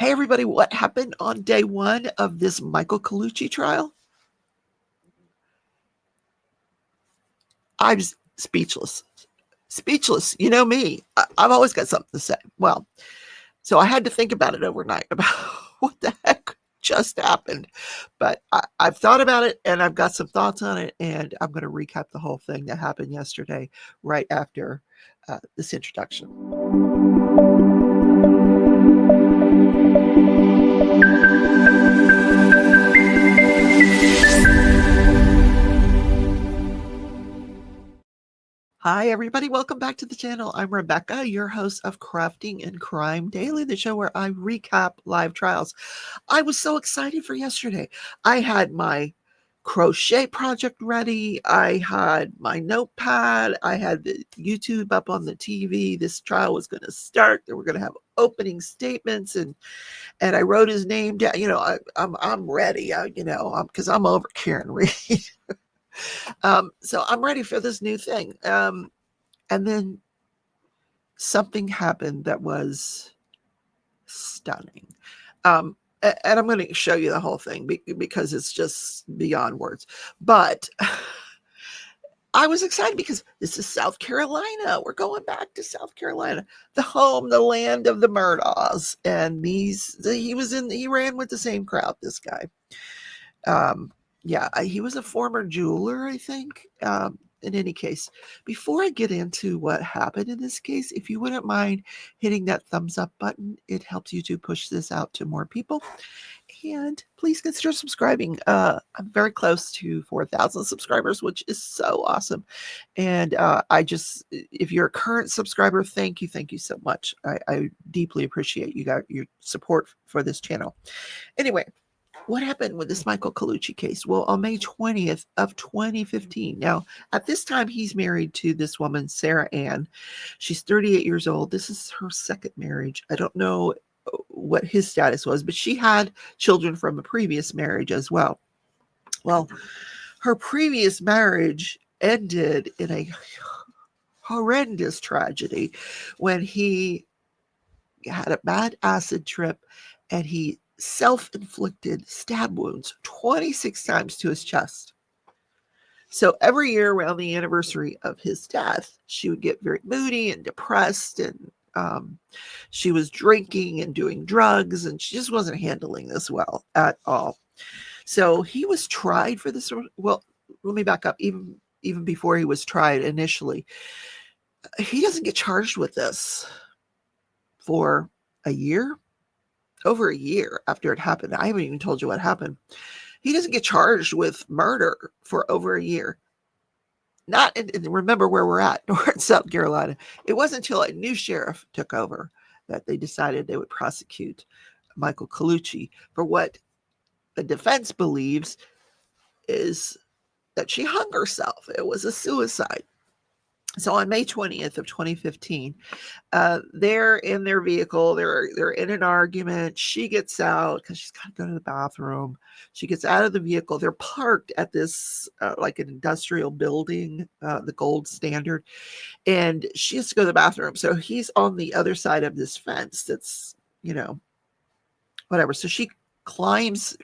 Hey, everybody, what happened on day one of this Michael Colucci trial? I'm speechless. Speechless. You know me. I've always got something to say. Well, so I had to think about it overnight about what the heck just happened. But I've thought about it and I've got some thoughts on it. And I'm going to recap the whole thing that happened yesterday right after this introduction. Hi, everybody. Welcome back to the channel. I'm Rebecca, your host of Crafting and Crime Daily, the show where I recap live trials. I was so excited for yesterday. I had my crochet project ready. I had my notepad. I had the YouTube up on the TV. This trial was going to start. They were going to have opening statements, and I wrote his name down. I'm ready. Because I'm over Karen Reed. So I'm ready for this new thing. And then something happened that was stunning. And I'm going to show you the whole thing because it's just beyond words. But I was excited because this is South Carolina. We're going back to South Carolina, the home, the land of the Murdaughs. And he ran with the same crowd, this guy. He was a former jeweler, I think. In any case, before I get into what happened in this case, if you wouldn't mind hitting that thumbs up button, it helps YouTube push this out to more people. And please consider subscribing. I'm very close to 4,000 subscribers, which is so awesome. And if you're a current subscriber, thank you so much. I deeply appreciate your support for this channel. Anyway, what happened with this Michael Colucci case? Well, on May 20th of 2015. Now, at this time, he's married to this woman, Sara Ann. She's 38 years old. This is her second marriage. I don't know what his status was, but she had children from a previous marriage as well. Well, her previous marriage ended in a horrendous tragedy when he had a bad acid trip and he self-inflicted stab wounds 26 times to his chest. So every year around the anniversary of his death, she would get very moody and depressed, and she was drinking and doing drugs, and she just wasn't handling this well at all. So he was tried for this. Well, let me back up. Even before he was tried initially, he doesn't get charged with this for a year. Over a year after it happened. I haven't even told you what happened. He doesn't get charged with murder for over a year. Remember where we're at, North South Carolina. It wasn't until a new sheriff took over that they decided they would prosecute Michael Colucci for what the defense believes is that she hung herself. It was a suicide. So on May 20th of 2015, they're in their vehicle. They're in an argument. She gets out because she's got to go to the bathroom. She gets out of the vehicle. They're parked at this like an industrial building, the Gold Standard, and she has to go to the bathroom. So he's on the other side of this fence. That's whatever. So she crawls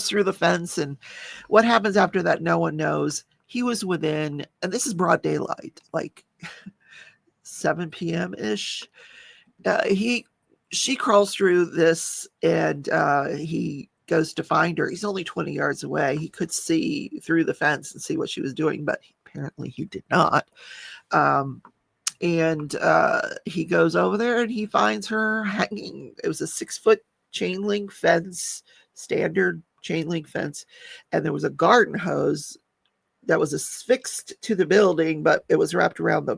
through the fence, and what happens after that, no one knows. He was within, and this is broad daylight, like 7 p.m. ish. She crawls through this, and he goes to find her. He's only 20 yards away. He could see through the fence and see what she was doing, but apparently he did not. And he goes over there and he finds her hanging. It was a 6-foot chain link fence, standard chain link fence, and there was a garden hose that was affixed to the building, but it was wrapped around the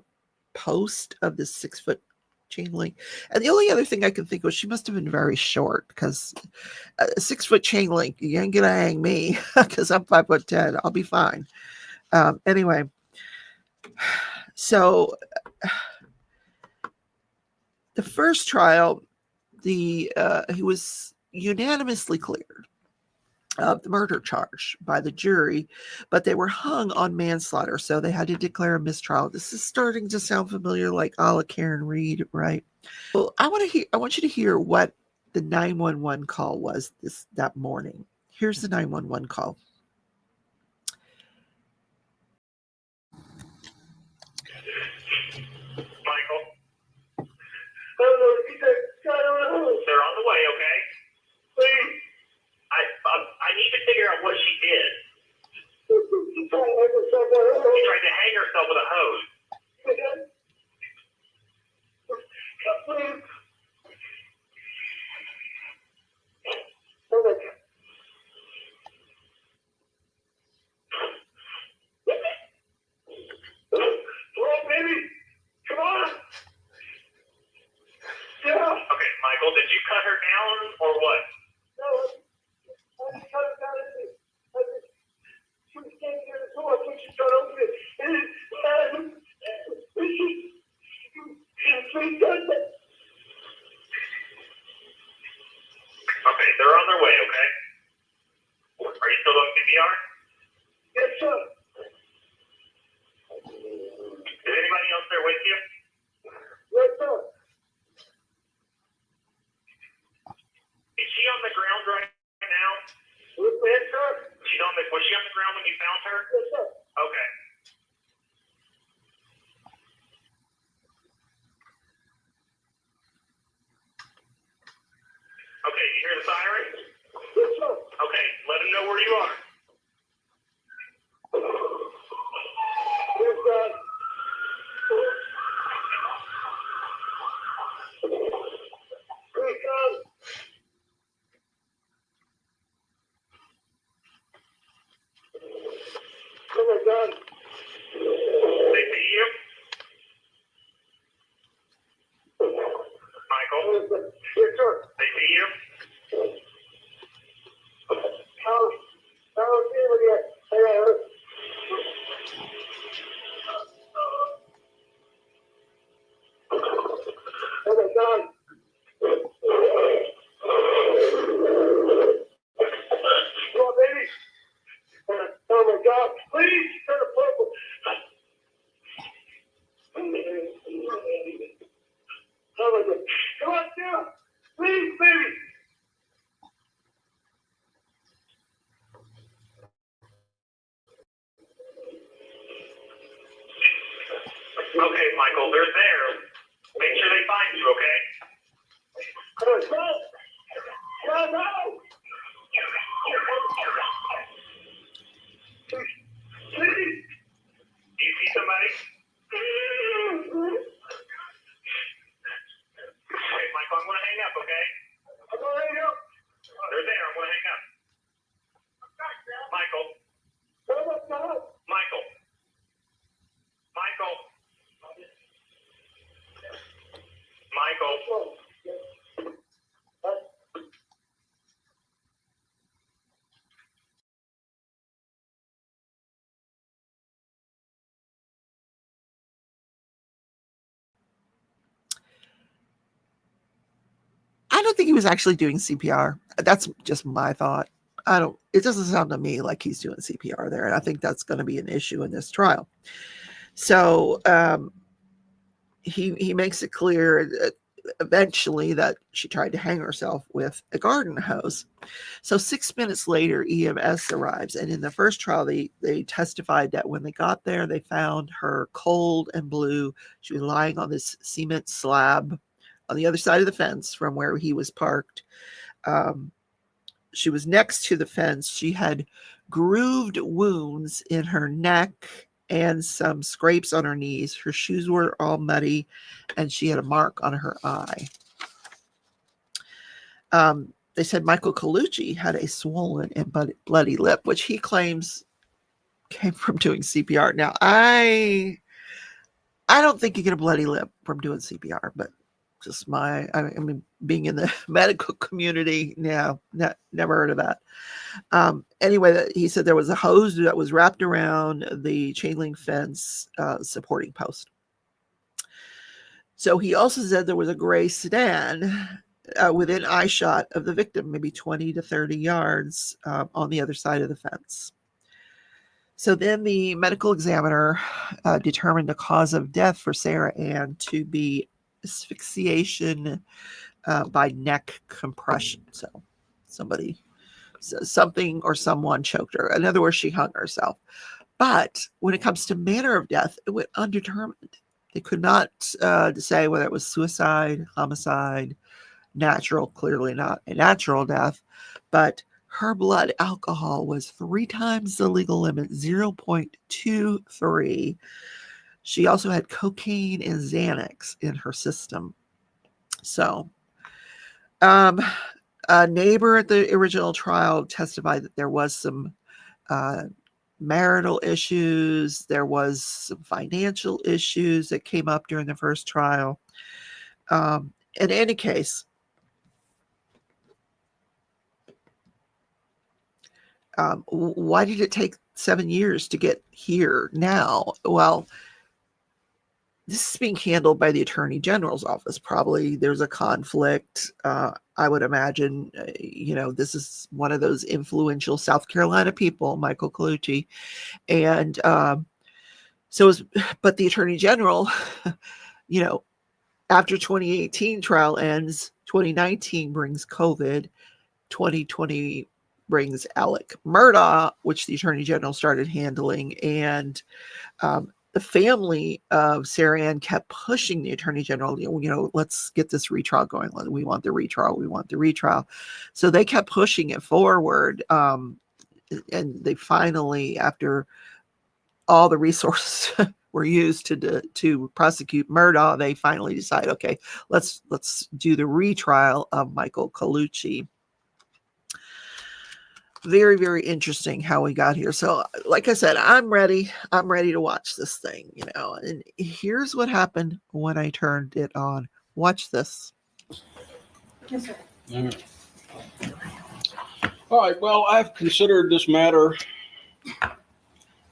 post of this 6-foot chain link. And the only other thing I can think was she must have been very short, because a 6-foot chain link, you ain't gonna hang me because I'm 5'10". I'll be fine. Anyway, so the first trial, he was unanimously cleared of the murder charge by the jury, but they were hung on manslaughter, so they had to declare a mistrial. This is starting to sound familiar, like a la Karen Reed, right? Well, I want you to hear what the 911 call was that morning. Here's the 911 call. Michael. They're on the way, okay? Please. I need to figure out what she did. She tried to hang herself with a hose. Please. Come on, baby. Come on. Yeah. Okay, Michael, did you cut her down or what? No, I just cut her down. She was standing near the door. I think she tried to open it. Okay, they're on their way, okay? Are you still doing CPR? Yes, sir. Is anybody else there with you? Yes, sir. Is she on the ground right now? Yes, sir. Was she on the ground when you found her? Yes, sir. Okay. Okay, you hear the siren? Yes, sir. Okay, let them know where you are. Yes, sir. Please, God. Oh, my God. They see you? Michael? Yes, sir. They see you? I don't see him yet. Oh, my God. Come on, baby. Oh, my God. Please, turn the purple. Oh, my God. Come on, Sarah. Please, baby. Okay, Michael, they're there. Make sure they find you, okay? Come on, go! Go, go! Please! Do you see somebody? Okay, Michael, I'm going to hang up, okay? I'm going to hang up. They're there. I'm going to hang up. Michael. Michael. Michael. Michael. I don't think he was actually doing CPR. That's just my thought. It doesn't sound to me like he's doing CPR there. And I think that's going to be an issue in this trial. So he makes it clear eventually that she tried to hang herself with a garden hose. So 6 minutes later, EMS arrives. And in the first trial, they testified that when they got there, they found her cold and blue. She was lying on this cement slab on the other side of the fence from where he was parked. She was next to the fence. She had grooved wounds in her neck and some scrapes on her knees. Her shoes were all muddy, and she had a mark on her eye. They said Michael Colucci had a swollen and bloody lip, which he claims came from doing CPR. Now, I don't think you get a bloody lip from doing CPR, but just I mean, being in the medical community, no, never heard of that. Anyway, he said there was a hose that was wrapped around the chain link fence supporting post. So he also said there was a gray sedan within eyeshot of the victim, maybe 20 to 30 yards on the other side of the fence. So then the medical examiner determined the cause of death for Sara Ann to be asphyxiation by neck compression. So something or someone choked her. In other words, she hung herself. But when it comes to manner of death, it went undetermined. They could not say whether it was suicide, homicide, natural, clearly not a natural death, but her blood alcohol was 3 times the legal limit, 0.23. She also had cocaine and Xanax in her system. So, a neighbor at the original trial testified that there was some marital issues. There was some financial issues that came up during the first trial. In any case, why did it take 7 years to get here now? Well, this is being handled by the Attorney General's office. Probably there's a conflict. I would imagine, this is one of those influential South Carolina people, Michael Colucci. And but the Attorney General, after 2018 trial ends, 2019 brings COVID, 2020 brings Alec Murdaugh, which the Attorney General started handling. And the family of Sara Ann kept pushing the Attorney General, let's get this retrial going. We want the retrial. We want the retrial. So they kept pushing it forward. And they finally, after all the resources were used to prosecute Murdaugh, they finally decide, okay, let's do the retrial of Michael Colucci. Very, very interesting how we got here. So, like I said, I'm ready. I'm ready to watch this thing, and here's what happened when I turned it on. Watch this. Yes, sir. All right. Well, I've considered this matter,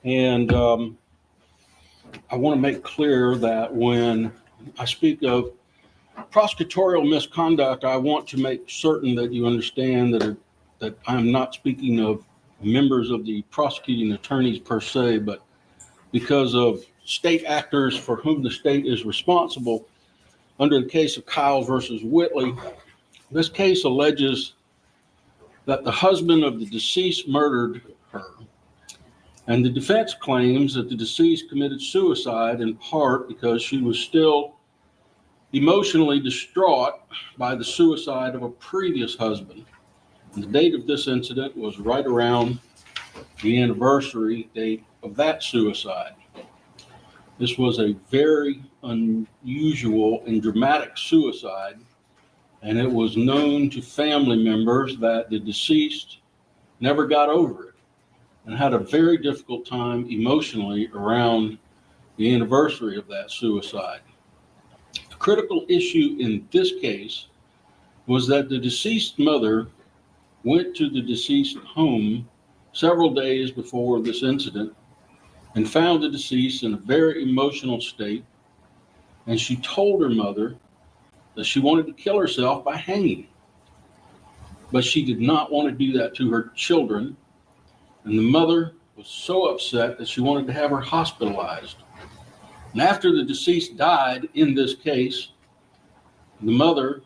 and I want to make clear that when I speak of prosecutorial misconduct, I want to make certain that you understand that I'm not speaking of members of the prosecuting attorneys per se, but because of state actors for whom the state is responsible. Under the case of Kyle versus Whitley, this case alleges that the husband of the deceased murdered her, and the defense claims that the deceased committed suicide in part because she was still emotionally distraught by the suicide of a previous husband. And the date of this incident was right around the anniversary date of that suicide. This was a very unusual and dramatic suicide, and it was known to family members that the deceased never got over it and had a very difficult time emotionally around the anniversary of that suicide. The critical issue in this case was that the deceased mother went to the deceased home several days before this incident and found the deceased in a very emotional state. And she told her mother that she wanted to kill herself by hanging. But she did not want to do that to her children. And the mother was so upset that she wanted to have her hospitalized. And after the deceased died in this case, the mother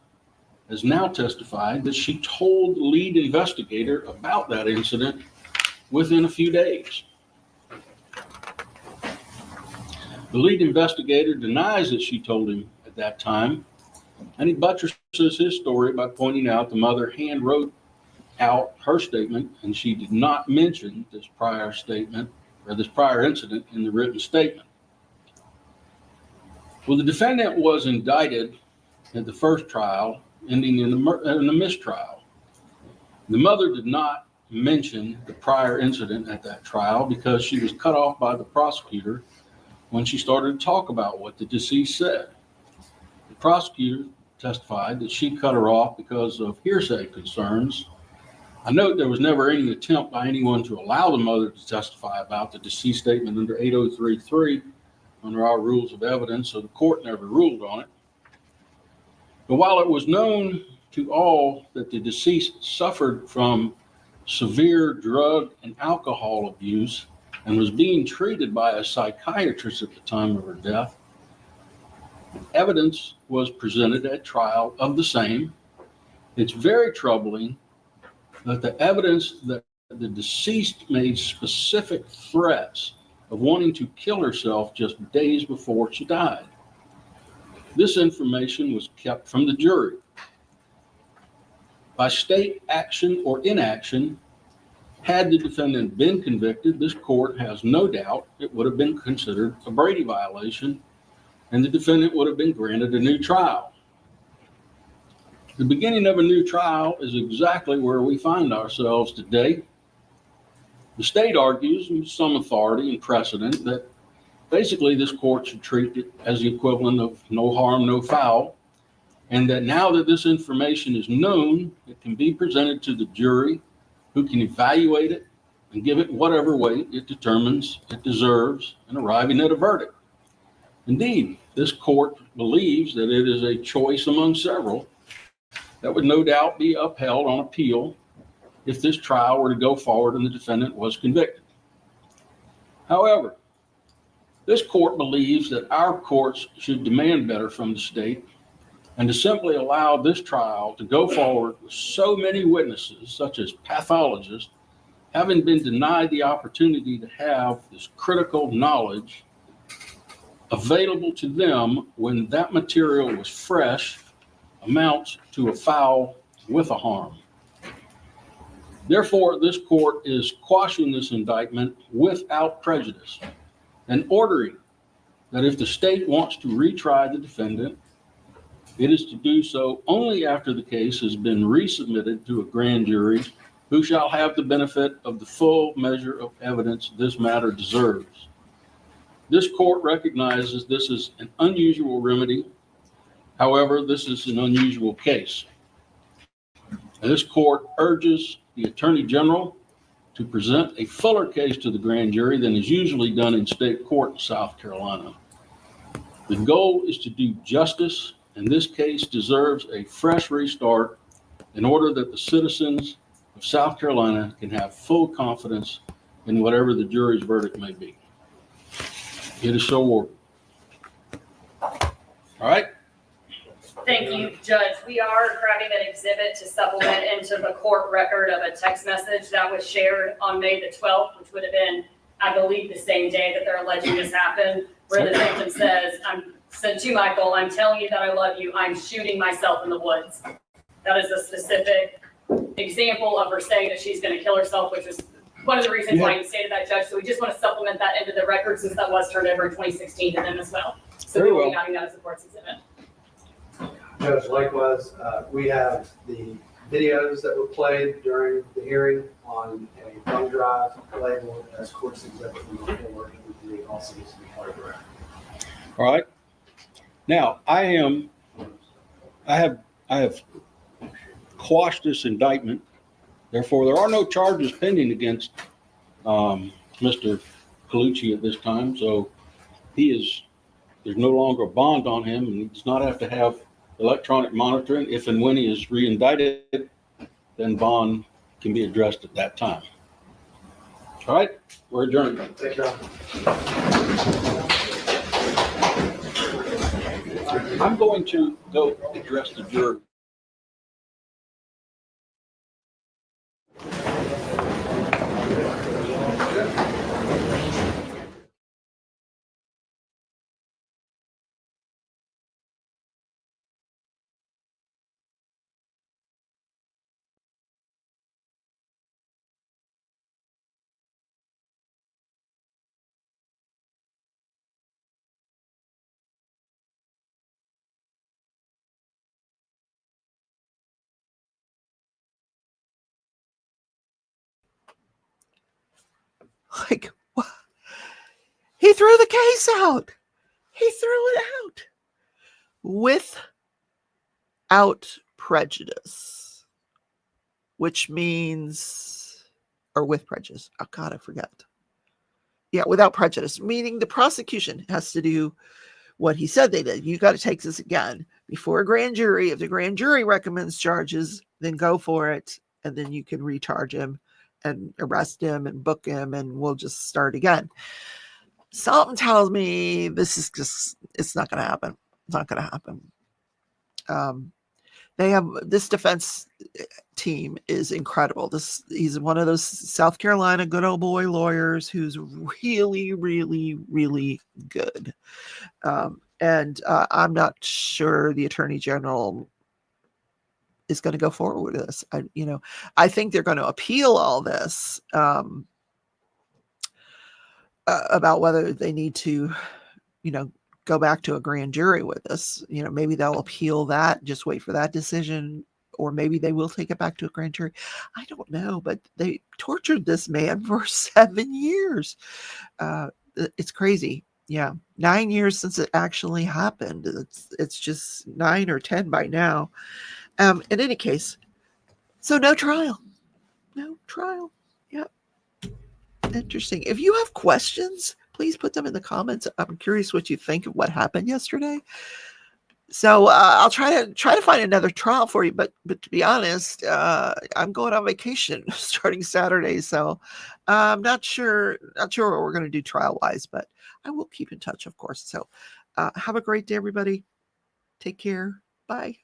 has now testified that she told the lead investigator about that incident within a few days. The lead investigator denies that she told him at that time, and he buttresses his story by pointing out the mother hand wrote out her statement, and she did not mention this prior statement or this prior incident in the written statement. Well, the defendant was indicted at the first trial, ending in a mistrial. The mother did not mention the prior incident at that trial because she was cut off by the prosecutor when she started to talk about what the deceased said. The prosecutor testified that she cut her off because of hearsay concerns. I note there was never any attempt by anyone to allow the mother to testify about the deceased statement under 8033 under our rules of evidence, so the court never ruled on it. But while it was known to all that the deceased suffered from severe drug and alcohol abuse and was being treated by a psychiatrist at the time of her death, Evidence was presented at trial of the same. It's very troubling that the evidence that the deceased made specific threats of wanting to kill herself just days before she died. This information was kept from the jury. By state action or inaction, had the defendant been convicted, this court has no doubt it would have been considered a Brady violation, and the defendant would have been granted a new trial. The beginning of a new trial is exactly where we find ourselves today. The state argues with some authority and precedent that basically this court should treat it as the equivalent of no harm, no foul, and that now that this information is known, it can be presented to the jury, who can evaluate it and give it whatever weight it determines it deserves in arriving at a verdict. Indeed, this court believes that it is a choice among several that would no doubt be upheld on appeal if this trial were to go forward and the defendant was convicted. However, this court believes that our courts should demand better from the state, and to simply allow this trial to go forward with so many witnesses, such as pathologists, having been denied the opportunity to have this critical knowledge available to them when that material was fresh, amounts to a foul with a harm. Therefore, this court is quashing this indictment without prejudice and ordering that if the state wants to retry the defendant, it is to do so only after the case has been resubmitted to a grand jury, who shall have the benefit of the full measure of evidence this matter deserves. This court recognizes this is an unusual remedy. However, this is an unusual case. And this court urges the Attorney General to present a fuller case to the grand jury than is usually done in state court in South Carolina. The goal is to do justice, and this case deserves a fresh restart in order that the citizens of South Carolina can have full confidence in whatever the jury's verdict may be. It is so ordered. All right. Thank you, Judge. We are grabbing an exhibit to supplement into the court record of a text message that was shared on May the 12th, which would have been, I believe, the same day that they're alleging this happened, where the victim said to Michael, "I'm telling you that I love you. I'm shooting myself in the woods." That is a specific example of her saying that she's going to kill herself, which is one of the reasons why you stated that, Judge. So we just want to supplement that into the record, since that was turned over in 2016 to them as well. So we will be having that as a court's exhibit. Judge, likewise, we have the videos that were played during the hearing on a thumb drive labeled as court's exhibit number 4, and it also needs to be part of the record. All right. Now, I have quashed this indictment. Therefore, there are no charges pending against Mr. Colucci at this time. So there's no longer a bond on him, and he does not have to have electronic monitoring. If and when he is re-indicted, then bond can be addressed at that time. All right, we're adjourned. Thank you. I'm going to go address the jury. Like, what? He threw the case out. He threw it out without prejudice, which means, or with prejudice. Oh God, I forgot. Yeah, without prejudice, meaning the prosecution has to do what he said they did. You got to take this again before a grand jury. If the grand jury recommends charges, then go for it, and then you can recharge him and arrest him and book him, and we'll just start again. Something tells me this is just, it's not going to happen. It's not going to happen. They have this defense team is incredible. He's one of those South Carolina good old boy lawyers who's really, really, really good. And I'm not sure the Attorney General is going to go forward with this. I think they're going to appeal all this about whether they need to, go back to a grand jury with this. Maybe they'll appeal that, just wait for that decision, or maybe they will take it back to a grand jury. I don't know, but they tortured this man for 7 years. It's crazy. Yeah, 9 years since it actually happened. It's just 9 or 10 by now. In any case, so no trial. Yep. Interesting. If you have questions, please put them in the comments. I'm curious what you think of what happened yesterday. So I'll try to find another trial for you. But to be honest, I'm going on vacation starting Saturday, so I'm not sure what we're going to do trial wise. But I will keep in touch, of course. So have a great day, everybody. Take care. Bye.